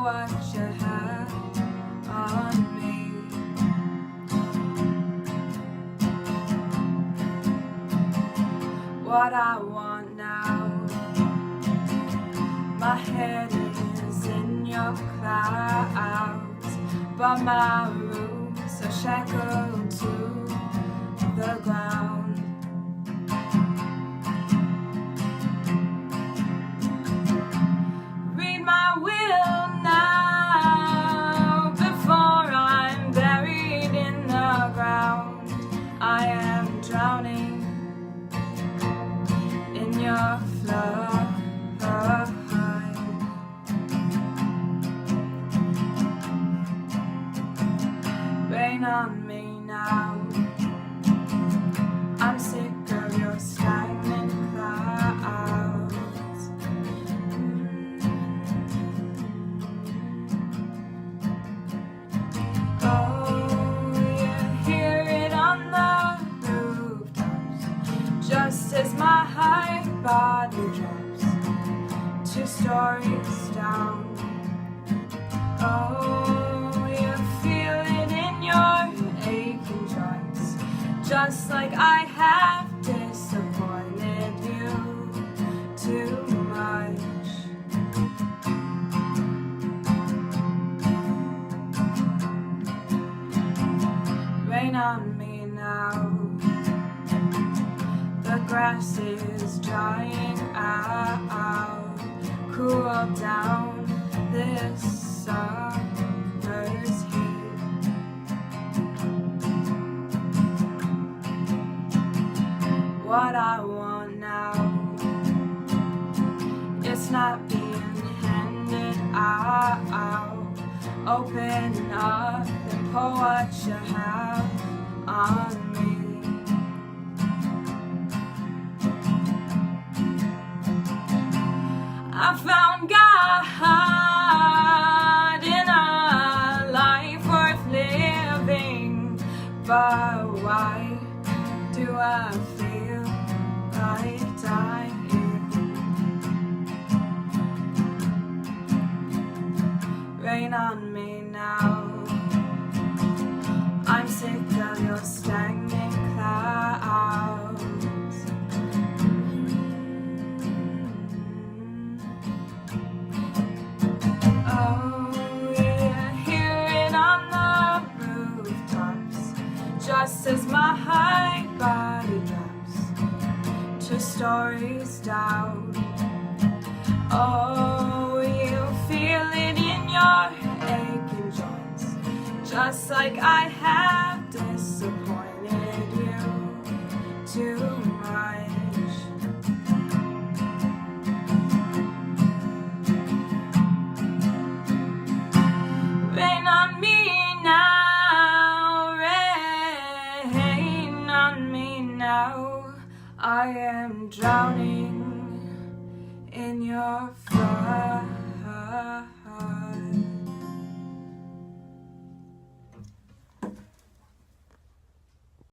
what you have on me. What I want now, my head is in your clouds, but my roots are shackled to the ground. Read my will now before I'm buried in the ground. I am drowning in your flood. Rain on me now. I'm sick of your stagnant clouds. Oh, you hear it on the rooftops, just as my high body drops 2 stories down. Oh, you feel it in your aching joints, just like I have disappointed you too much. Rain on me now. The grass is drying out. Cool down this summer's heat. What I want now, it's not being handed out. Open up and pour what you have on me. I found God in a life worth living, but why do I feel like dying? Rain on me now. I'm sick of your stagnant clouds. Oh, yeah, hear it on the rooftops, just as my high body drops 2 stories down. Oh, you feel it in your aching joints, just like I have disappointed you too much. Rain on me now, rain on me now. I am drowning in your flood.